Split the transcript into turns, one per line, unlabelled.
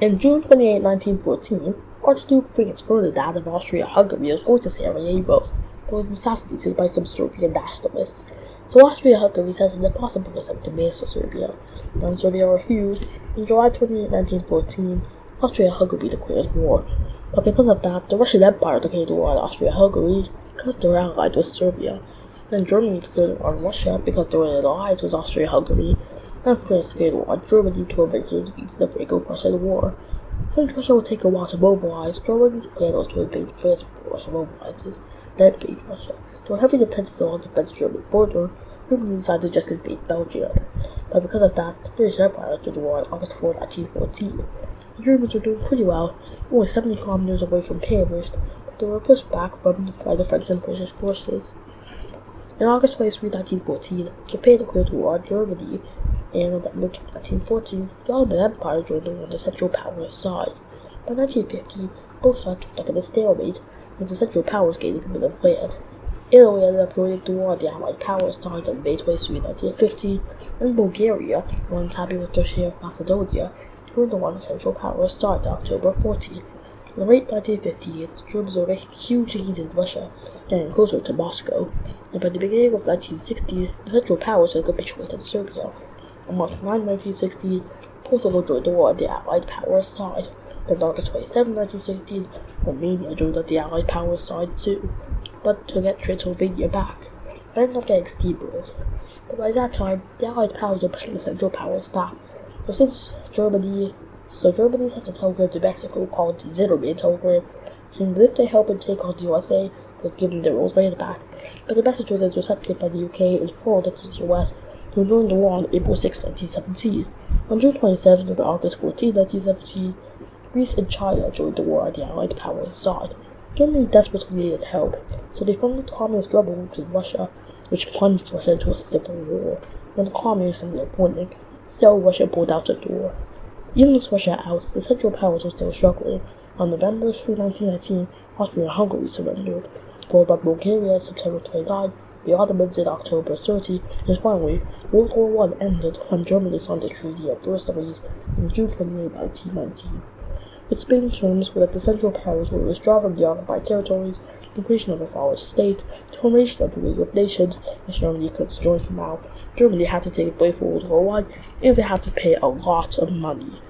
In June 28, 1914, Archduke Franz Ferdinand of Austria-Hungary was going to Sarajevo, but was assassinated by some Serbian nationalists. So Austria-Hungary sent an impossible attempt to master Serbia. When Serbia refused, in July 28, 1914, Austria-Hungary declared war. But because of that, the Russian Empire declared war on Austria-Hungary because they were allied with Serbia. Then Germany declared war on Russia because they were in alliance with Austria-Hungary. And France declared war on Germany to eventually defeat the Franco-Prussian War. Since Russia would take a while to mobilize, Germany's plan was to invade France before Russia mobilizes, then invade Russia. There were heavy defenses along the French-German border. Germany decided to just invade Belgium. But because of that, the British Empire entered the war on August 4, 1914. The Germans were doing pretty well, only 70 kilometers away from Paris, but they were pushed back by the French and British forces. On August 23, 1914, Japan declared war on Germany, and in November 1914, the Ottoman Empire joined the war on the Central Powers side. By 1950, both sides were stuck in a stalemate, with the Central Powers gaining a bit of land. Italy ended up joining the war on the Allied Powers side on May 23, 1950, and Bulgaria, who was happy with their share of Macedonia, joined the war on the Central Powers side on October 14. In the late 1950s, the Germans were making huge gains in Russia, getting closer to Moscow, and by the beginning of 1960, the Central Powers had capitulated Serbia. On March 9, 1916, Portugal joined the war on the Allied Powers side. Then on August 27, 1916, Romania joined on the Allied Powers side too, but to get Transylvania back. They ended up getting steamrolled. But by that time, the Allied Powers were pushing the Central Powers back. But Germany sent a telegram to Mexico called the Zinnermann telegram, saying that if they help and take on the USA, they would give them their old land back. But the message was intercepted by the UK and forwarded to the US, who joined the war on April 6, 1917. On June 27 and August 14, 1917, Greece and China joined the war on the Allied Powers side. Germany desperately needed help, so they funded communist rebel groups in Russia, which plunged Russia into a civil war. When the communists ended up winning, still Russia pulled out of the war. Even with Russia out, the Central Powers were still struggling. On November 3, 1919, Austria-Hungary surrendered, followed by Bulgaria on September 29, the Ottomans in October 30, and finally, World War I ended when Germany signed the Treaty of Versailles on June 28, 1919. Its main terms were that the Central Powers would withdraw from the occupied territories, the creation of a fallen state, the formation of the League of Nations, as Germany couldn't join for now. Germany had to take a blame for World War I, and they had to pay a lot of money.